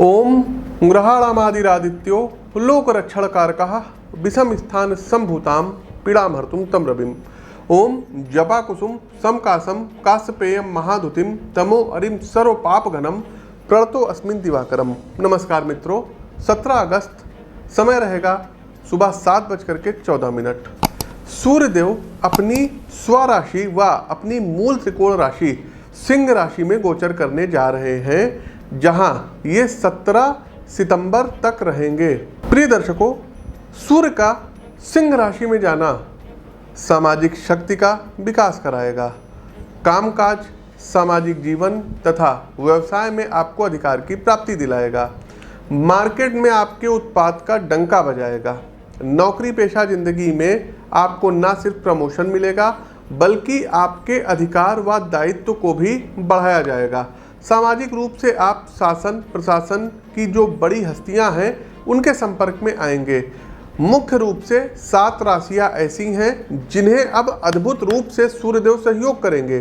ओम ग्रहाणामादिरादित्यो लोकरक्षणकारकः विषम स्थान संभूताम पीड़ामहर्तुं तम रविम। ओम जपाकुसुम समकासम काश्यपेयम महादुतिम तमो अरिम सर्वपापघनम प्रणतो अस्मिन् दिवाकरम। नमस्कार मित्रों, 17 अगस्त समय रहेगा सुबह 7:14। सूर्यदेव अपनी स्वराशि व अपनी मूल त्रिकोण राशि सिंह राशि में गोचर करने जा रहे हैं, जहां ये 17 सितंबर तक रहेंगे। प्रिय दर्शकों, सूर्य का सिंह राशि में जाना सामाजिक शक्ति का विकास कराएगा। कामकाज, सामाजिक जीवन तथा व्यवसाय में आपको अधिकार की प्राप्ति दिलाएगा। मार्केट में आपके उत्पाद का डंका बजाएगा। नौकरी पेशा जिंदगी में आपको न सिर्फ प्रमोशन मिलेगा, बल्कि आपके अधिकार व दायित्व को भी बढ़ाया जाएगा। सामाजिक रूप से आप शासन प्रशासन की जो बड़ी हस्तियां हैं उनके संपर्क में आएंगे। मुख्य रूप से 7 राशियां ऐसी हैं जिन्हें अब अद्भुत रूप से सूर्यदेव सहयोग करेंगे।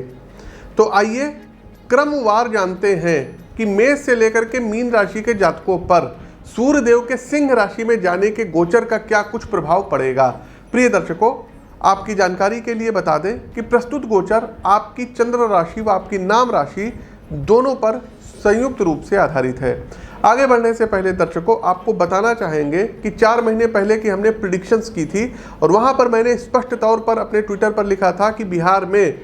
तो आइए क्रमवार जानते हैं कि मेष से लेकर के मीन राशि के जातकों पर सूर्यदेव के सिंह राशि में जाने के गोचर का क्या कुछ प्रभाव पड़ेगा। प्रिय दर्शकों, आपकी जानकारी के लिए बता दें कि प्रस्तुत गोचर आपकी चंद्र राशि व आपकी नाम राशि दोनों पर संयुक्त रूप से आधारित है। आगे बढ़ने से पहले दर्शकों, आपको बताना चाहेंगे कि 4 महीने पहले की हमने प्रिडिक्शंस की थी और वहां पर मैंने स्पष्ट तौर पर अपने ट्विटर पर लिखा था कि बिहार में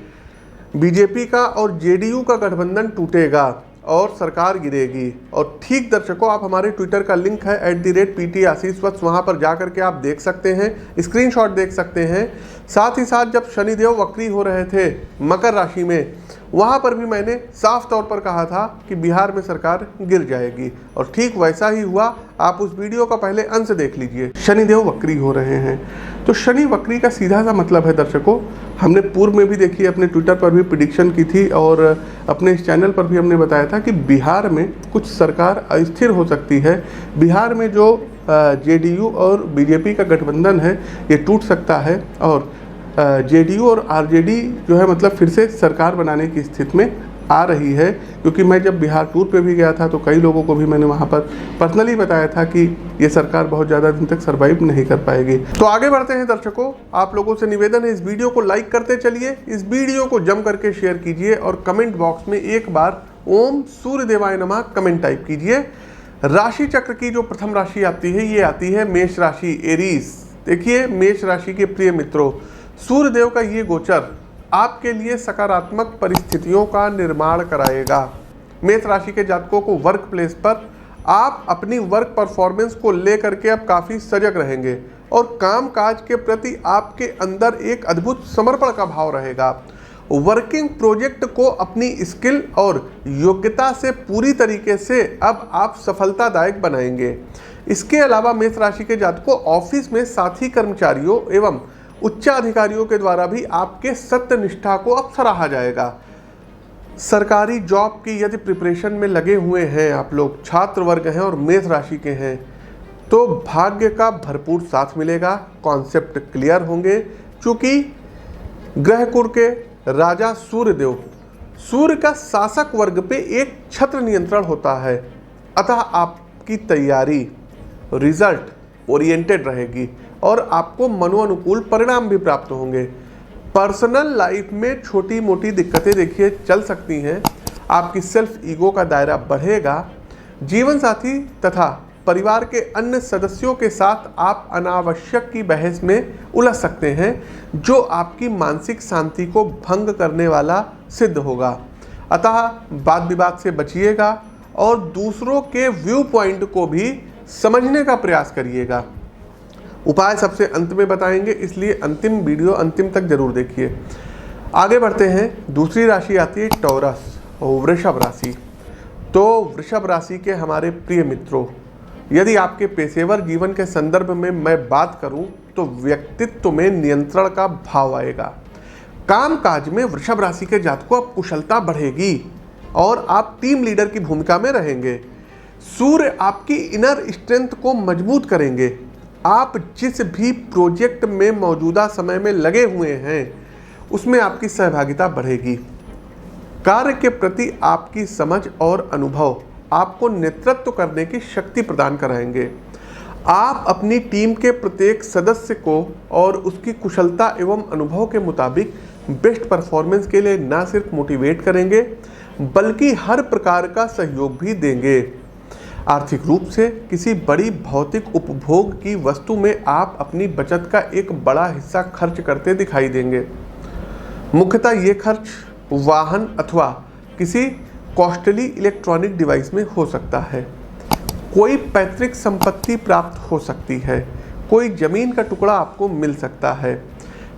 बीजेपी का और जेडीयू का गठबंधन टूटेगा और सरकार गिरेगी। और ठीक दर्शकों, आप हमारे ट्विटर का लिंक है @PT आशीष वत्स, वहाँ पर जा करके आप देख सकते हैं, स्क्रीनशॉट देख सकते हैं। साथ ही साथ जब शनिदेव वक्री हो रहे थे मकर राशि में, वहाँ पर भी मैंने साफ तौर पर कहा था कि बिहार में सरकार गिर जाएगी और ठीक वैसा ही हुआ। आप उस वीडियो का पहले अंश देख लीजिए। शनिदेव वक्री हो रहे हैं, तो शनि वक्री का सीधा सा मतलब है दर्शकों, हमने पूर्व में भी देखी, अपने ट्विटर पर भी प्रेडिक्शन की थी और अपने इस चैनल पर भी हमने बताया था कि बिहार में कुछ सरकार अस्थिर हो सकती है। बिहार में जो जेडीयू और बीजेपी का गठबंधन है ये टूट सकता है और जेडीयू और आरजेडी जो है मतलब फिर से सरकार बनाने की स्थिति में आ रही है। क्योंकि मैं जब बिहार टूर पे भी गया था तो कई लोगों को भी मैंने वहाँ पर पर्सनली बताया था कि ये सरकार बहुत ज़्यादा दिन तक सर्वाइव नहीं कर पाएगी। तो आगे बढ़ते हैं दर्शकों, आप लोगों से निवेदन है इस वीडियो को लाइक करते चलिए, इस वीडियो को जम करके शेयर कीजिए और कमेंट बॉक्स में एक बार ओम सूर्य देवाय नमः कमेंट टाइप कीजिए। राशि चक्र की जो प्रथम राशि आती है ये आती है मेष राशि, एरीज। देखिए मेष राशि के प्रिय मित्रों, सूर्यदेव का ये गोचर आपके लिए सकारात्मक परिस्थितियों का निर्माण कराएगा। मेष राशि के जातकों को वर्क प्लेस पर आप अपनी वर्क परफॉर्मेंस को लेकर के अब काफ़ी सजग रहेंगे और काम काज के प्रति आपके अंदर एक अद्भुत समर्पण का भाव रहेगा। वर्किंग प्रोजेक्ट को अपनी स्किल और योग्यता से पूरी तरीके से अब आप सफलतादायक बनाएंगे। इसके अलावा मेष राशि के जातकों ऑफिस में साथी कर्मचारियों एवं उच्चाधिकारियों के द्वारा भी आपके सत्यनिष्ठा को अब सराहा जाएगा। सरकारी जॉब की यदि प्रिपरेशन में लगे हुए हैं आप लोग, छात्र वर्ग हैं और मेष राशि के हैं, तो भाग्य का भरपूर साथ मिलेगा, कॉन्सेप्ट क्लियर होंगे। चूंकि ग्रहकुल के राजा सूर्यदेव, सूर्य का शासक वर्ग पे एक छत्र नियंत्रण होता है, अतः आपकी तैयारी रिजल्ट ओरिएंटेड रहेगी और आपको मनोनुकूल परिणाम भी प्राप्त होंगे। पर्सनल लाइफ में छोटी मोटी दिक्कतें देखिए चल सकती हैं, आपकी सेल्फ ईगो का दायरा बढ़ेगा। जीवन साथी तथा परिवार के अन्य सदस्यों के साथ आप अनावश्यक की बहस में उलझ सकते हैं, जो आपकी मानसिक शांति को भंग करने वाला सिद्ध होगा। अतः वाद विवाद से बचिएगा और दूसरों के व्यू पॉइंट को भी समझने का प्रयास करिएगा। उपाय सबसे अंत में बताएंगे, इसलिए अंतिम वीडियो अंतिम तक जरूर देखिए। आगे बढ़ते हैं, दूसरी राशि आती है टॉरस, वृषभ राशि। तो वृषभ राशि के हमारे प्रिय मित्रों, यदि आपके पेशेवर जीवन के संदर्भ में मैं बात करूं तो व्यक्तित्व में नियंत्रण का भाव आएगा। काम काज में वृषभ राशि के जातकों अब कुशलता बढ़ेगी और आप टीम लीडर की भूमिका में रहेंगे। सूर्य आपकी इनर स्ट्रेंथ को मजबूत करेंगे। आप जिस भी प्रोजेक्ट में मौजूदा समय में लगे हुए हैं उसमें आपकी सहभागिता बढ़ेगी। कार्य के प्रति आपकी समझ और अनुभव आपको नेतृत्व करने की शक्ति प्रदान कराएंगे। आप अपनी टीम के प्रत्येक सदस्य को और उसकी कुशलता एवं अनुभव के मुताबिक बेस्ट परफॉर्मेंस के लिए न सिर्फ मोटिवेट करेंगे बल्कि हर प्रकार का सहयोग भी देंगे। आर्थिक रूप से किसी बड़ी भौतिक उपभोग की वस्तु में आप अपनी बचत का एक बड़ा हिस्सा खर्च करते दिखाई देंगे। मुख्यतः ये खर्च वाहन अथवा किसी कॉस्टली इलेक्ट्रॉनिक डिवाइस में हो सकता है। कोई पैतृक संपत्ति प्राप्त हो सकती है, कोई जमीन का टुकड़ा आपको मिल सकता है।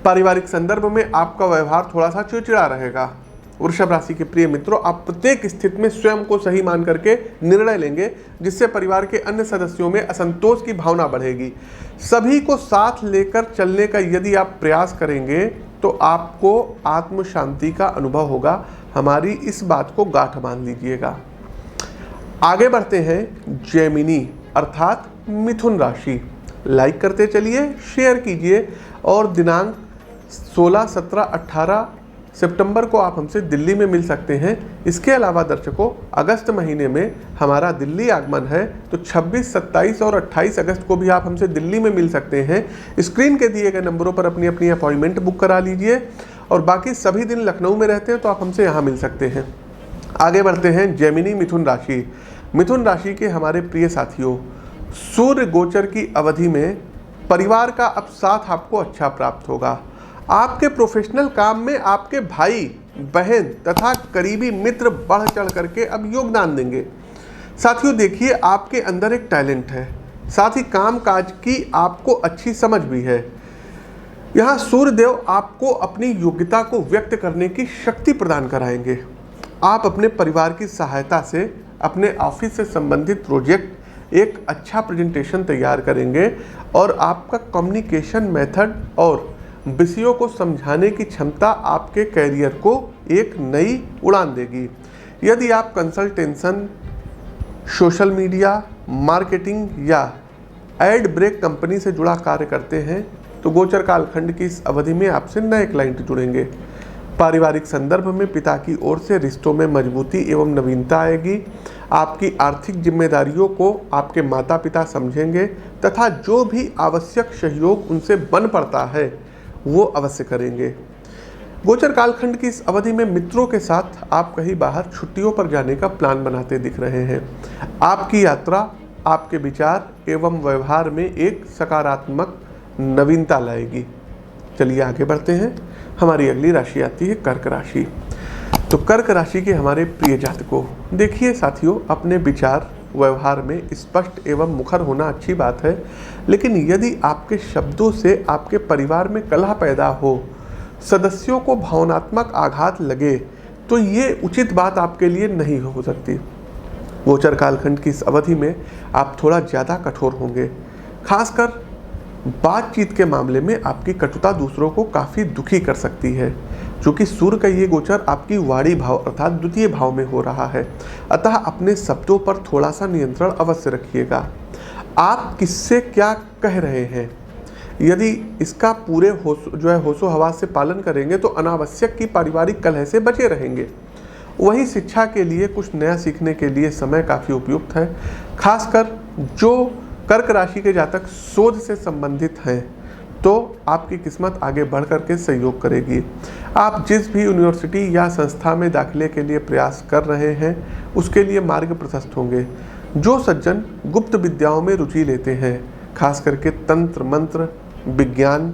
पारिवारिक संदर्भ में आपका व्यवहार थोड़ा सा चिड़चिड़ा रहेगा। वृषभ राशि के प्रिय मित्रों, आप प्रत्येक स्थिति में स्वयं को सही मान करके निर्णय लेंगे, जिससे परिवार के अन्य सदस्यों में असंतोष की भावना बढ़ेगी। सभी को साथ लेकर चलने का यदि आप प्रयास करेंगे तो आपको आत्म शांति का अनुभव होगा। हमारी इस बात को गांठ बांध लीजिएगा। आगे बढ़ते हैं जेमिनी अर्थात मिथुन राशि। लाइक करते चलिए, शेयर कीजिए और दिनांक 16, 17, 18 सितंबर को आप हमसे दिल्ली में मिल सकते हैं। इसके अलावा दर्शकों, अगस्त महीने में हमारा दिल्ली आगमन है, तो 26, 27 और 28 अगस्त को भी आप हमसे दिल्ली में मिल सकते हैं। स्क्रीन के दिए गए नंबरों पर अपनी अपनी अपॉइंटमेंट बुक करा लीजिए और बाकी सभी दिन लखनऊ में रहते हैं तो आप हमसे यहाँ मिल सकते हैं। आगे बढ़ते हैं जेमिनी मिथुन राशि। मिथुन राशि के हमारे प्रिय साथियों, सूर्य गोचर की अवधि में परिवार का अब साथ आपको अच्छा प्राप्त होगा। आपके प्रोफेशनल काम में आपके भाई बहन तथा करीबी मित्र बढ़ चढ़ करके अब योगदान देंगे। साथियों देखिए, आपके अंदर एक टैलेंट है, साथ ही काम काज की आपको अच्छी समझ भी है। यहाँ सूर्यदेव आपको अपनी योग्यता को व्यक्त करने की शक्ति प्रदान कराएंगे। आप अपने परिवार की सहायता से अपने ऑफिस से संबंधित प्रोजेक्ट एक अच्छा प्रेजेंटेशन तैयार करेंगे और आपका कम्युनिकेशन मेथड और विषयों को समझाने की क्षमता आपके कैरियर को एक नई उड़ान देगी। यदि आप कंसल्टेंशन, सोशल मीडिया मार्केटिंग या एड ब्रेक कंपनी से जुड़ा कार्य करते हैं तो गोचर कालखंड की इस अवधि में आपसे नए क्लाइंट जुड़ेंगे। पारिवारिक संदर्भ में पिता की ओर से रिश्तों में मजबूती एवं नवीनता आएगी। आपकी आर्थिक जिम्मेदारियों को आपके माता पिता समझेंगे तथा जो भी आवश्यक सहयोग उनसे बन पड़ता है वो अवश्य करेंगे। गोचर कालखंड की इस अवधि में मित्रों के साथ आप कहीं बाहर छुट्टियों पर जाने का प्लान बनाते दिख रहे हैं। आपकी यात्रा आपके विचार एवं व्यवहार में एक सकारात्मक नवीनता लाएगी। चलिए आगे बढ़ते हैं। हमारी अगली राशि आती है कर्क राशि। तो कर्क राशि के हमारे प्रिय जातकों, देखिए साथियों, अपने विचार व्यवहार में स्पष्ट एवं मुखर होना अच्छी बात है, लेकिन यदि आपके शब्दों से आपके परिवार में कलह पैदा हो, सदस्यों को भावनात्मक आघात लगे, तो ये उचित बात आपके लिए नहीं हो सकती। गोचर कालखंड की इस अवधि में आप थोड़ा ज़्यादा कठोर होंगे। खासकर बातचीत के मामले में आपकी कटुता दूसरों को काफ़ी दुखी कर सकती है। चूँकि सूर्य का ये गोचर आपकी वाणी भाव अर्थात द्वितीय भाव में हो रहा है, अतः अपने शब्दों पर थोड़ा सा नियंत्रण अवश्य रखिएगा। आप किससे क्या कह रहे हैं, यदि इसका पूरे होशो हवास से पालन करेंगे तो अनावश्यक की पारिवारिक कलह से बचे रहेंगे। वहीं शिक्षा के लिए कुछ नया सीखने के लिए समय काफ़ी उपयुक्त है। खासकर जो कर्क राशि के जातक शोध से संबंधित हैं तो आपकी किस्मत आगे बढ़ कर के सहयोग करेगी। आप जिस भी यूनिवर्सिटी या संस्था में दाखिले के लिए प्रयास कर रहे हैं उसके लिए मार्ग प्रशस्त होंगे। जो सज्जन गुप्त विद्याओं में रुचि लेते हैं, खास करके तंत्र मंत्र, विज्ञान,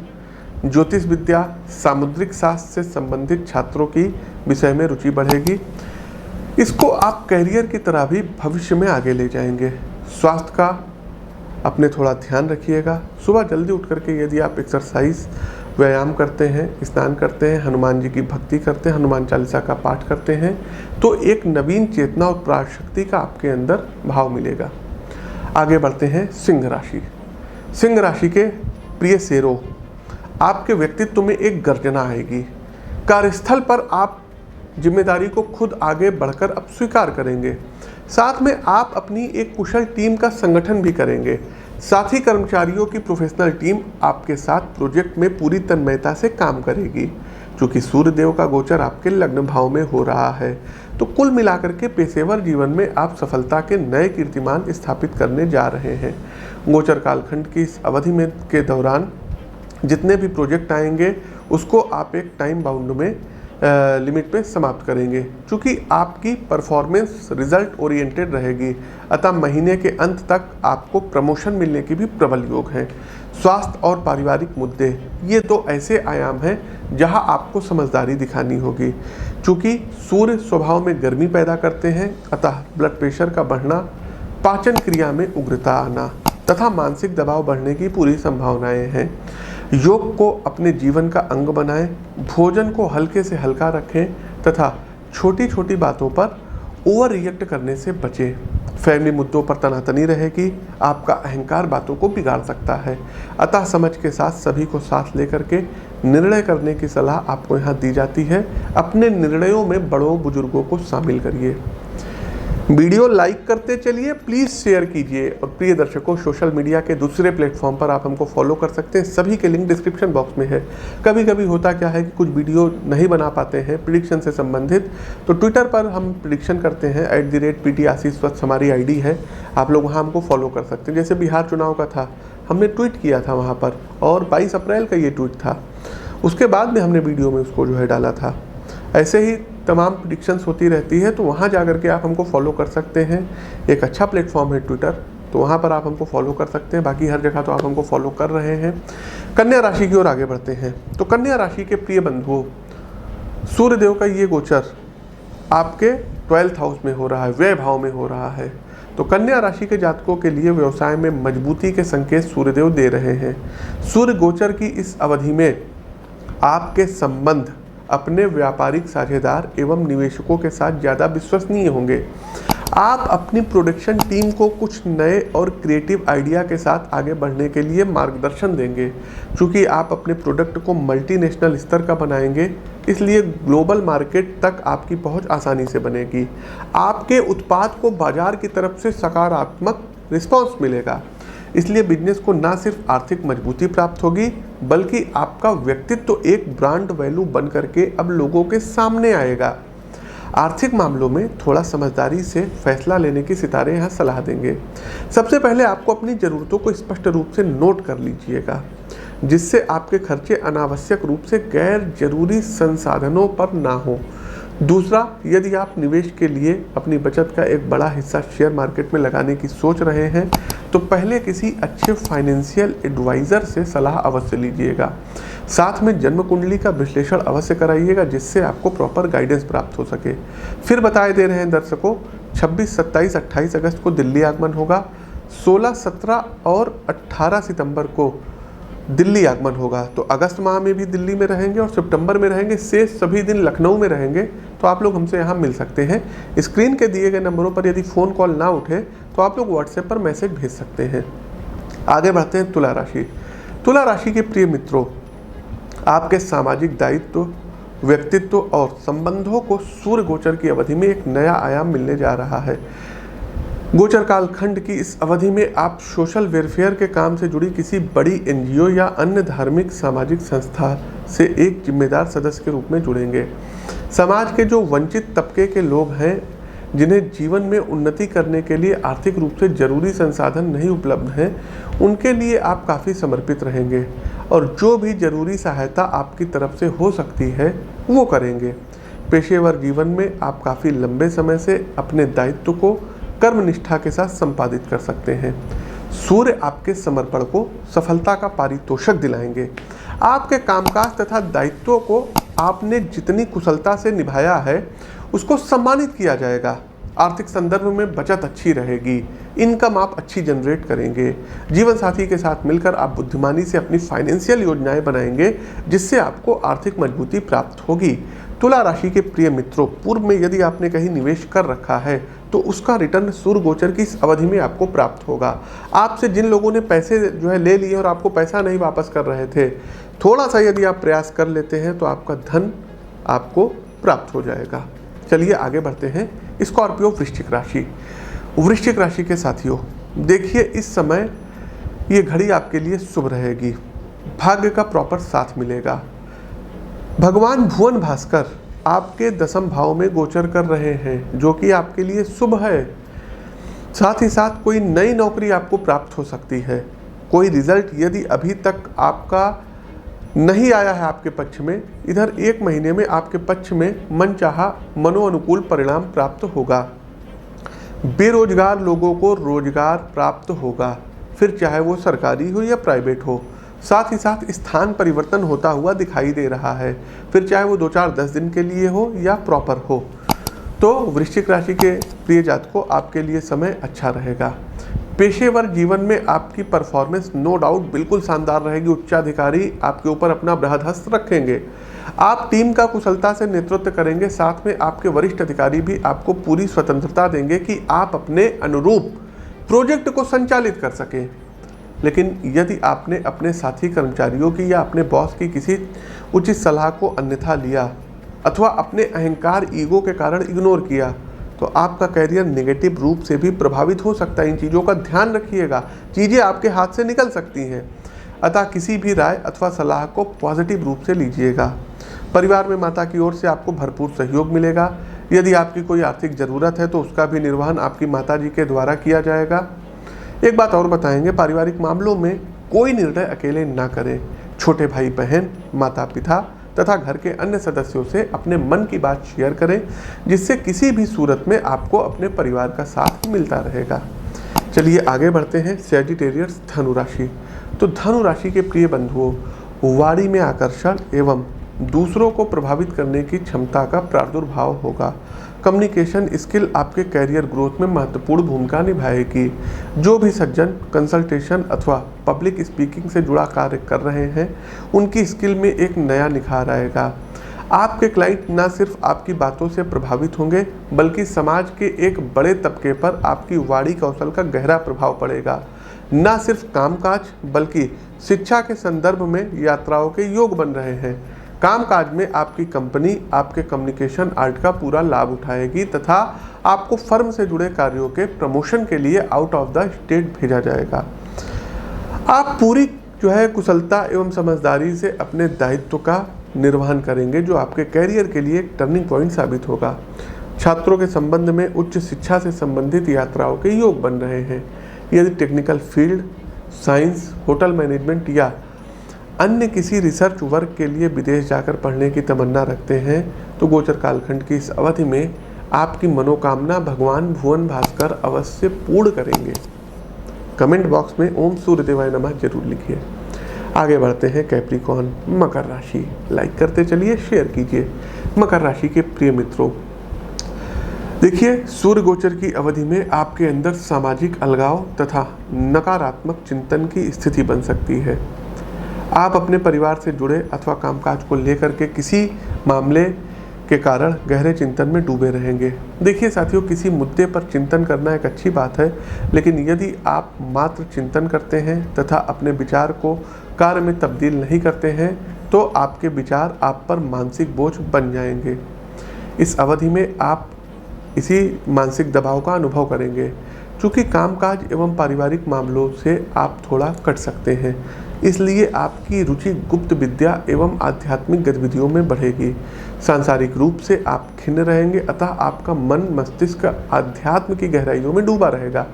ज्योतिष विद्या, सामुद्रिक शास्त्र से संबंधित छात्रों की विषय में रुचि बढ़ेगी। इसको आप कैरियर की तरह भी भविष्य में आगे ले जाएंगे। स्वास्थ्य का अपने थोड़ा ध्यान रखिएगा। सुबह जल्दी उठ करके यदि आप एक्सरसाइज, व्यायाम करते हैं, स्नान करते हैं, हनुमान जी की भक्ति करते हैं, हनुमान चालीसा का पाठ करते हैं तो एक नवीन चेतना और प्राणशक्ति का आपके अंदर भाव मिलेगा। आगे बढ़ते हैं सिंह राशि। सिंह राशि के प्रिय शेरों, आपके व्यक्तित्व में एक गर्जना आएगी। कार्यस्थल पर आप जिम्मेदारी को खुद आगे बढ़कर अब स्वीकार करेंगे। साथ में आप अपनी एक कुशल टीम का संगठन भी करेंगे। साथी कर्मचारियों की प्रोफेशनल टीम आपके साथ प्रोजेक्ट में पूरी तन्मयता से काम करेगी। चूँकि सूर्य देव का गोचर आपके लग्न भाव में हो रहा है। तो कुल मिलाकर के पेशेवर जीवन में आप सफलता के नए कीर्तिमान स्थापित करने जा रहे हैं। गोचर कालखंड की इस अवधि में के दौरान जितने भी प्रोजेक्ट आएंगे उसको आप एक टाइम बाउंड में लिमिट में समाप्त करेंगे। चूँकि आपकी परफॉर्मेंस रिजल्ट ओरिएंटेड रहेगी, अतः महीने के अंत तक आपको प्रमोशन मिलने की भी प्रबल योग है। स्वास्थ्य और पारिवारिक मुद्दे, ये दो ऐसे आयाम हैं जहां आपको समझदारी दिखानी होगी। चूँकि सूर्य स्वभाव में गर्मी पैदा करते हैं, अतः ब्लड प्रेशर का बढ़ना, पाचन क्रिया में उग्रता आना तथा मानसिक दबाव बढ़ने की पूरी संभावनाएं हैं। योग को अपने जीवन का अंग बनाएं, भोजन को हल्के से हल्का रखें तथा छोटी छोटी बातों पर ओवर रिएक्ट करने से बचें। फैमिली मुद्दों पर तनातनी रहेगी, आपका अहंकार बातों को बिगाड़ सकता है, अतः समझ के साथ सभी को साथ लेकर के निर्णय करने की सलाह आपको यहाँ दी जाती है। अपने निर्णयों में बड़ों बुजुर्गों को शामिल करिए। वीडियो लाइक करते चलिए, प्लीज़ शेयर कीजिए। और प्रिय दर्शकों, सोशल मीडिया के दूसरे प्लेटफॉर्म पर आप हमको फॉलो कर सकते हैं, सभी के लिंक डिस्क्रिप्शन बॉक्स में है। कभी कभी होता क्या है कि कुछ वीडियो नहीं बना पाते हैं प्रिडिक्शन से संबंधित, तो ट्विटर पर हम प्रिडिक्शन करते हैं @PT आशीष वत्स हमारी ID है, आप लोग वहाँ हमको फॉलो कर सकते हैं। जैसे बिहार चुनाव का था, हमने ट्वीट किया था वहाँ पर, और 22 अप्रैल का ये ट्वीट था, उसके बाद में हमने वीडियो में उसको जो है डाला था। ऐसे ही तमाम प्रिडिक्शंस होती रहती है, तो वहाँ जा कर के आप हमको फॉलो कर सकते हैं। एक अच्छा प्लेटफॉर्म है ट्विटर, तो वहाँ पर आप हमको फॉलो कर सकते हैं। बाकी हर जगह तो आप हमको फॉलो कर रहे हैं। कन्या राशि की ओर आगे बढ़ते हैं। तो कन्या राशि के प्रिय बंधुओं, सूर्यदेव का ये गोचर आपके 12th हाउस में हो रहा है, व्यय भाव में हो रहा है। तो कन्या राशि के जातकों के लिए व्यवसाय में मजबूती के संकेत सूर्यदेव दे रहे हैं। सूर्य गोचर की इस अवधि में आपके संबंध अपने व्यापारिक साझेदार एवं निवेशकों के साथ ज़्यादा विश्वसनीय होंगे। आप अपनी प्रोडक्शन टीम को कुछ नए और क्रिएटिव आइडिया के साथ आगे बढ़ने के लिए मार्गदर्शन देंगे। चूँकि आप अपने प्रोडक्ट को मल्टीनेशनल स्तर का बनाएंगे, इसलिए ग्लोबल मार्केट तक आपकी पहुंच आसानी से बनेगी। आपके उत्पाद को बाजार की तरफ से सकारात्मक रिस्पांस मिलेगा, इसलिए बिजनेस को ना सिर्फ आर्थिक मजबूती प्राप्त होगी, बल्कि आपका व्यक्तित्व एक ब्रांड वैल्यू बन करके अब लोगों के सामने आएगा। आर्थिक मामलों में थोड़ा समझदारी से फैसला लेने की सितारे यहाँ सलाह देंगे। सबसे पहले आपको अपनी ज़रूरतों को स्पष्ट रूप से नोट कर लीजिएगा, जिससे आपके खर्चे अनावश्यक रूप से गैर जरूरी संसाधनों पर ना हो। दूसरा, यदि आप निवेश के लिए अपनी बचत का एक बड़ा हिस्सा शेयर मार्केट में लगाने की सोच रहे हैं, तो पहले किसी अच्छे फाइनेंशियल एडवाइज़र से सलाह अवश्य लीजिएगा। साथ में जन्म कुंडली का विश्लेषण अवश्य कराइएगा, जिससे आपको प्रॉपर गाइडेंस प्राप्त हो सके। फिर बताए दे रहे हैं दर्शकों, 26, 27, 28 अगस्त को दिल्ली आगमन होगा। 16, 17 और 18 सितंबर को दिल्ली आगमन होगा। तो अगस्त माह में भी दिल्ली में रहेंगे और सितंबर में रहेंगे, शेष सभी दिन लखनऊ में रहेंगे। तो आप लोग हमसे यहाँ मिल सकते हैं। स्क्रीन के दिए गए नंबरों पर यदि फ़ोन कॉल ना उठे तो आप लोग व्हाट्सएप पर मैसेज भेज सकते हैं। आगे बढ़ते हैं तुला राशि। तुला राशि के प्रिय मित्रों, आपके सामाजिक दायित्व, व्यक्तित्व और संबंधों को सूर्य गोचर की अवधि में एक नया आयाम मिलने जा रहा है। गोचर कालखंड की इस अवधि में आप सोशल वेलफेयर के काम से जुड़ी किसी बड़ी NGO या अन्य धार्मिक सामाजिक संस्था से एक जिम्मेदार सदस्य के रूप में जुड़ेंगे। समाज के जो वंचित तबके के लोग हैं, जिन्हें जीवन में उन्नति करने के लिए आर्थिक रूप से जरूरी संसाधन नहीं उपलब्ध हैं, उनके लिए आप काफ़ी समर्पित रहेंगे और जो भी जरूरी सहायता आपकी तरफ से हो सकती है वो करेंगे। पेशेवर जीवन में आप काफ़ी लंबे समय से अपने दायित्व को कर्मनिष्ठा के साथ संपादित कर सकते हैं। सूर्य आपके समर्पण को सफलता का पारितोषिक दिलाएंगे। आपके कामकाज तथा दायित्वों को आपने जितनी कुशलता से निभाया है उसको सम्मानित किया जाएगा। आर्थिक संदर्भ में बचत अच्छी रहेगी, इनकम आप अच्छी जनरेट करेंगे। जीवन साथी के साथ मिलकर आप बुद्धिमानी से अपनी फाइनेंशियल योजनाएं बनाएंगे, जिससे आपको आर्थिक मजबूती प्राप्त होगी। तुला राशि के प्रिय मित्रों, पूर्व में यदि आपने कहीं निवेश कर रखा है तो उसका रिटर्न सूर्य गोचर की इस अवधि में आपको प्राप्त होगा। आपसे जिन लोगों ने पैसे जो है ले लिए और आपको पैसा नहीं वापस कर रहे थे, थोड़ा सा यदि आप प्रयास कर लेते हैं तो आपका धन आपको प्राप्त हो जाएगा। चलिए आगे बढ़ते हैं। स्कॉर्पियो वृश्चिक राशि। वृश्चिक राशि के साथियों, देखिए इस समय ये घड़ी आपके लिए शुभ रहेगी। भाग्य का प्रॉपर साथ मिलेगा। भगवान भुवन भास्कर आपके 10वें भाव में गोचर कर रहे हैं, जो कि आपके लिए शुभ है। साथ ही साथ कोई नई नौकरी आपको प्राप्त हो सकती है। कोई रिजल्ट यदि अभी तक आपका नहीं आया है आपके पक्ष में, इधर 1 महीने में आपके पक्ष में मनचाहा मनोअनुकूल परिणाम प्राप्त होगा। बेरोजगार लोगों को रोजगार प्राप्त होगा, फिर चाहे वो सरकारी हो या प्राइवेट हो। साथ ही साथ स्थान परिवर्तन होता हुआ दिखाई दे रहा है, फिर चाहे वो 2-4-10 दिन के लिए हो या प्रॉपर हो। तो वृश्चिक राशि के प्रिय जातकों, आपके लिए समय अच्छा रहेगा। पेशेवर जीवन में आपकी परफॉर्मेंस नो डाउट बिल्कुल शानदार रहेगी। उच्चाधिकारी आपके ऊपर अपना बृहद रखेंगे। आप टीम का कुशलता से नेतृत्व करेंगे। साथ में आपके वरिष्ठ अधिकारी भी आपको पूरी स्वतंत्रता देंगे कि आप अपने अनुरूप प्रोजेक्ट को संचालित कर सकें। लेकिन यदि आपने अपने साथी कर्मचारियों की या अपने बॉस की किसी उचित सलाह को अन्यथा लिया अथवा अपने अहंकार ईगो के कारण इग्नोर किया, तो आपका करियर नेगेटिव रूप से भी प्रभावित हो सकता है। इन चीज़ों का ध्यान रखिएगा, चीज़ें आपके हाथ से निकल सकती हैं। अतः किसी भी राय अथवा सलाह को पॉजिटिव रूप से लीजिएगा। परिवार में माता की ओर से आपको भरपूर सहयोग मिलेगा। यदि आपकी कोई आर्थिक ज़रूरत है तो उसका भी निर्वहन आपकी माता जी के द्वारा किया जाएगा। एक बात और बताएंगे, पारिवारिक मामलों में कोई निर्णय अकेले ना करें। छोटे भाई बहन, माता पिता तथा घर के अन्य सदस्यों से अपने मन की बात शेयर करें, जिससे किसी भी सूरत में आपको अपने परिवार का साथ मिलता रहेगा। चलिए आगे बढ़ते हैं। सैजिटेरियस धनु राशि। तो धनु राशि के प्रिय बंधुओं, वाणी में आकर्षण एवं दूसरों को प्रभावित करने की क्षमता का प्रादुर्भाव होगा। कम्युनिकेशन स्किल आपके कैरियर ग्रोथ में महत्वपूर्ण भूमिका निभाएगी। जो भी सज्जन कंसल्टेशन अथवा पब्लिक स्पीकिंग से जुड़ा कार्य कर रहे हैं, उनकी स्किल में एक नया निखार आएगा। आपके क्लाइंट न सिर्फ आपकी बातों से प्रभावित होंगे, बल्कि समाज के एक बड़े तबके पर आपकी वाणी कौशल का गहरा प्रभाव पड़ेगा। न सिर्फ कामकाज बल्कि शिक्षा के संदर्भ में यात्राओं के योग बन रहे हैं। कामकाज में आपकी कंपनी आपके कम्युनिकेशन आर्ट का पूरा लाभ उठाएगी तथा आपको फर्म से जुड़े कार्यों के प्रमोशन के लिए आउट ऑफ द स्टेट भेजा जाएगा। आप पूरी कुशलता एवं समझदारी से अपने दायित्व का निर्वहन करेंगे, जो आपके कैरियर के लिए एक टर्निंग पॉइंट साबित होगा। छात्रों के संबंध में उच्च शिक्षा से संबंधित यात्राओं के योग बन रहे हैं। यदि technical field, science, hotel management या अन्य किसी रिसर्च वर्क के लिए विदेश जाकर पढ़ने की तमन्ना रखते हैं, तो गोचर कालखंड की इस अवधि में आपकी मनोकामना भगवान भुवन भास्कर अवश्य पूर्ण करेंगे। कमेंट बॉक्स में ओम सूर्यदेवाय नमः जरूर लिखिए। आगे बढ़ते हैं कैप्रिकॉर्न मकर राशि। लाइक करते चलिए, शेयर कीजिए। मकर राशि के प्रिय मित्रों, देखिए, सूर्य गोचर की अवधि में आपके अंदर सामाजिक अलगाव तथा नकारात्मक चिंतन की स्थिति बन सकती है। आप अपने परिवार से जुड़े अथवा कामकाज को लेकर के किसी मामले के कारण गहरे चिंतन में डूबे रहेंगे। देखिए साथियों, किसी मुद्दे पर चिंतन करना एक अच्छी बात है, लेकिन यदि आप मात्र चिंतन करते हैं तथा अपने विचार को कार्य में तब्दील नहीं करते हैं, तो आपके विचार आप पर मानसिक बोझ बन जाएंगे। इस अवधि में आप इसी मानसिक दबाव का अनुभव करेंगे। चूँकि कामकाज एवं पारिवारिक मामलों से आप थोड़ा कट सकते हैं, इसलिए आपकी रुचि गुप्त विद्या एवं आध्यात्मिक गतिविधियों में बढ़ेगी। सांसारिक रूप से आप खिन्न रहेंगे, अतः आपका मन मस्तिष्क आध्यात्म की गहराइयों में डूबा रहेगा।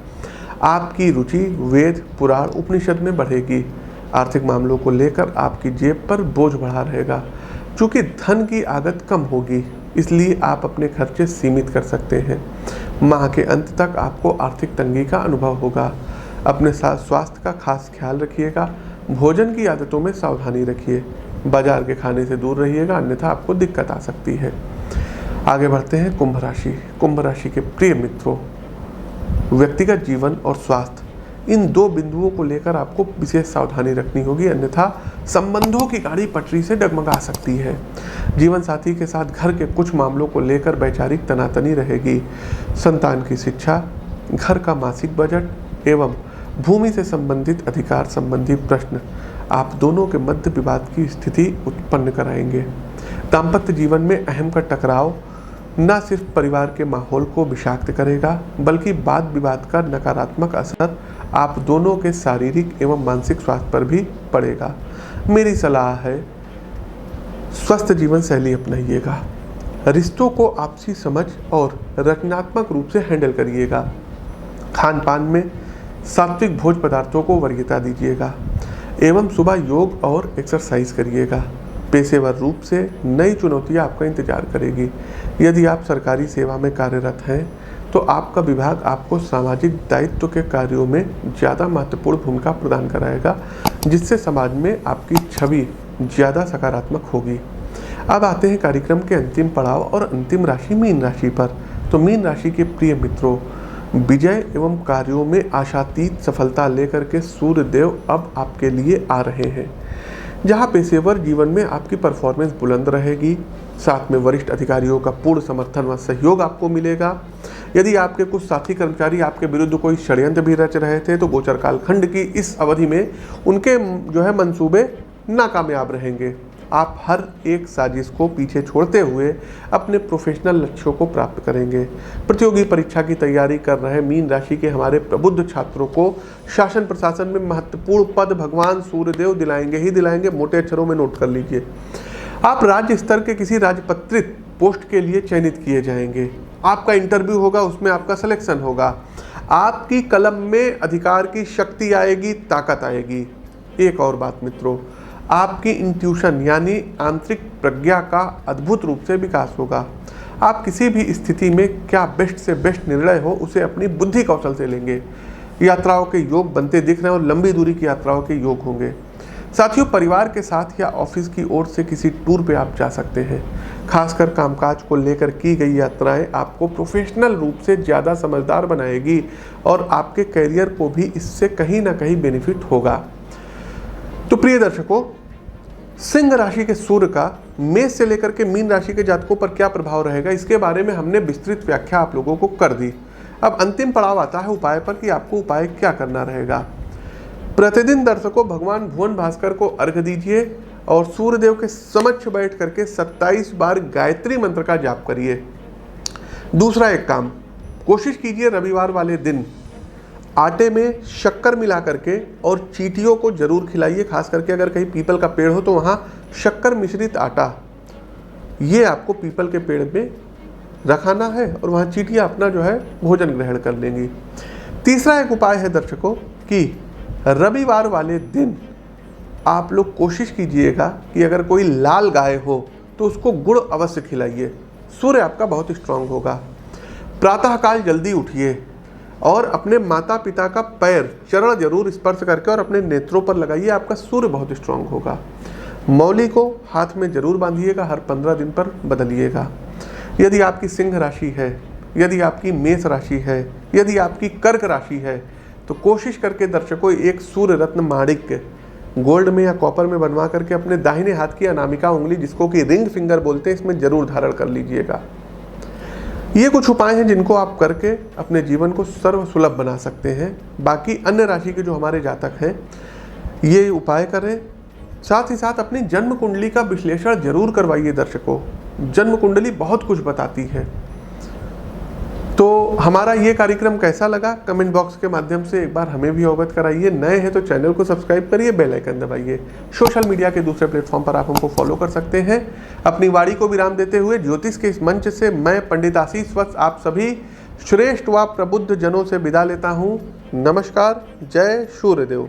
आपकी रुचि वेद, पुराण, उपनिषद में बढ़ेगी। आर्थिक मामलों को लेकर आपकी जेब पर बोझ बढ़ा रहेगा। चूँकि धन की आगत कम होगी, इसलिए आप अपने खर्चे सीमित कर सकते हैं। माह के अंत तक आपको आर्थिक तंगी का अनुभव होगा। अपने साथ स्वास्थ्य का खास ख्याल रखिएगा। भोजन की आदतों में सावधानी रखिए। बाजार के खाने से दूर रहिएगा, अन्यथा आपको दिक्कत आ सकती है। आगे बढ़ते हैं कुंभ राशि। कुंभ राशि के प्रिय मित्रों, व्यक्तिगत जीवन और स्वास्थ्य, इन दो बिंदुओं को लेकर आपको विशेष सावधानी रखनी होगी, अन्यथा संबंधों की गाड़ी पटरी से डगमगा सकती है। जीवन साथी के साथ घर के कुछ मामलों को लेकर वैचारिक तनातनी रहेगी। संतान की शिक्षा, घर का मासिक बजट एवं भूमि से संबंधित अधिकार संबंधी प्रश्न आप दोनों के मध्य विवाद की स्थिति उत्पन्न कराएंगे। दाम्पत्य जीवन में अहम का टकराव न सिर्फ परिवार के माहौल को विषाक्त करेगा, बल्कि वाद विवाद का नकारात्मक असर आप दोनों के शारीरिक एवं मानसिक स्वास्थ्य पर भी पड़ेगा। मेरी सलाह है, स्वस्थ जीवन शैली अपनाइएगा। रिश्तों को आपसी समझ और रचनात्मक रूप से हैंडल करिएगा। खान पान में सात्विक भोज्य पदार्थों को वरीयता दीजिएगा एवं सुबह योग और एक्सरसाइज करिएगा। पेशेवर रूप से नई चुनौतियां आपका इंतजार करेगी। यदि आप सरकारी सेवा में कार्यरत हैं तो आपका विभाग आपको सामाजिक दायित्व के कार्यों में ज़्यादा महत्वपूर्ण भूमिका प्रदान कराएगा, जिससे समाज में आपकी छवि ज़्यादा सकारात्मक होगी। अब आते हैं कार्यक्रम के अंतिम पड़ाव और अंतिम राशि मीन राशि पर। तो मीन राशि के प्रिय मित्रों, विजय एवं कार्यों में आशातीत सफलता लेकर के सूर्य देव अब आपके लिए आ रहे हैं। जहां पेशेवर जीवन में आपकी परफॉर्मेंस बुलंद रहेगी, साथ में वरिष्ठ अधिकारियों का पूर्ण समर्थन व सहयोग आपको मिलेगा। यदि आपके कुछ साथी कर्मचारी आपके विरुद्ध कोई षड्यंत्र भी रच रहे थे तो गोचर कालखंड की इस अवधि में उनके मंसूबे नाकामयाब रहेंगे। आप हर एक साजिश को पीछे छोड़ते हुए अपने प्रोफेशनल लक्ष्यों को प्राप्त करेंगे। प्रतियोगी परीक्षा की तैयारी कर रहे मीन राशि के हमारे प्रबुद्ध छात्रों को शासन प्रशासन में महत्वपूर्ण पद भगवान सूर्यदेव दिलाएंगे ही दिलाएंगे। मोटे अक्षरों में नोट कर लीजिए। आप राज्य स्तर के किसी राजपत्रित पोस्ट के लिए चयनित किए जाएंगे। आपका इंटरव्यू होगा, उसमें आपका सिलेक्शन होगा। आपकी कलम में अधिकार की शक्ति आएगी, ताकत आएगी। एक और बात मित्रों, आपकी इंट्यूशन यानी आंतरिक प्रज्ञा का अद्भुत रूप से विकास होगा। आप किसी भी स्थिति में क्या बेस्ट से बेस्ट निर्णय हो उसे अपनी बुद्धि कौशल से लेंगे। यात्राओं के योग बनते दिख रहे हैं और लंबी दूरी की यात्राओं के योग होंगे। साथियों, परिवार के साथ या ऑफिस की ओर से किसी टूर पे आप जा सकते हैं। खासकर कामकाज को लेकर की गई यात्राएं आपको प्रोफेशनल रूप से ज़्यादा समझदार बनाएगी और आपके करियर को भी इससे कहीं ना कहीं बेनिफिट होगा। तो प्रिय दर्शकों, सिंह राशि के सूर्य का मेष से लेकर के मीन राशि के जातकों पर क्या प्रभाव रहेगा, इसके बारे में हमने विस्तृत व्याख्या आप लोगों को कर दी। अब अंतिम पड़ाव आता है उपाय पर कि आपको उपाय क्या करना रहेगा। प्रतिदिन दर्शकों भगवान भुवन भास्कर को अर्घ्य दीजिए और सूर्यदेव के समक्ष बैठ करके 27 बार गायत्री मंत्र का जाप करिए। दूसरा एक काम, कोशिश कीजिए रविवार वाले दिन आटे में शक्कर मिला करके और चींटियों को जरूर खिलाइए। खास करके अगर कहीं पीपल का पेड़ हो तो वहाँ शक्कर मिश्रित आटा ये आपको पीपल के पेड़ में रखाना है और वहाँ चींटियाँ अपना भोजन ग्रहण कर लेंगी। तीसरा एक उपाय है दर्शकों कि रविवार वाले दिन आप लोग कोशिश कीजिएगा कि अगर कोई लाल गाय हो तो उसको गुड़ अवश्य खिलाइए। सूर्य आपका बहुत स्ट्रांग होगा। प्रातःकाल जल्दी उठिए और अपने माता पिता का पैर चरण जरूर स्पर्श करके और अपने नेत्रों पर लगाइए। आपका सूर्य बहुत स्ट्रांग होगा। मौली को हाथ में जरूर बांधिएगा, हर 15 दिन पर बदलिएगा। यदि आपकी सिंह राशि है, यदि आपकी मेष राशि है, यदि आपकी कर्क राशि है तो कोशिश करके दर्शकों एक सूर्य रत्न माणिक्य गोल्ड में या कॉपर में बनवा करके अपने दाहिने हाथ की अनामिका उंगली, जिसको कि रिंग फिंगर बोलते हैं, इसमें जरूर धारण कर लीजिएगा। ये कुछ उपाय हैं जिनको आप करके अपने जीवन को सर्व सुलभ बना सकते हैं। बाकी अन्य राशि के जो हमारे जातक हैं ये उपाय करें। साथ ही साथ अपनी जन्म कुंडली का विश्लेषण जरूर करवाइए दर्शकों। जन्म कुंडली बहुत कुछ बताती है। तो हमारा ये कार्यक्रम कैसा लगा कमेंट बॉक्स के माध्यम से एक बार हमें भी अवगत कराइए। नए हैं तो चैनल को सब्सक्राइब करिए, बेल आइकन दबाइए। सोशल मीडिया के दूसरे प्लेटफॉर्म पर आप हमको फॉलो कर सकते हैं। अपनी वाणी को विराम देते हुए ज्योतिष के इस मंच से मैं पंडित आशीष वत्स आप सभी श्रेष्ठ व प्रबुद्ध जनों से विदा लेता हूँ। नमस्कार। जय सूर्यदेव।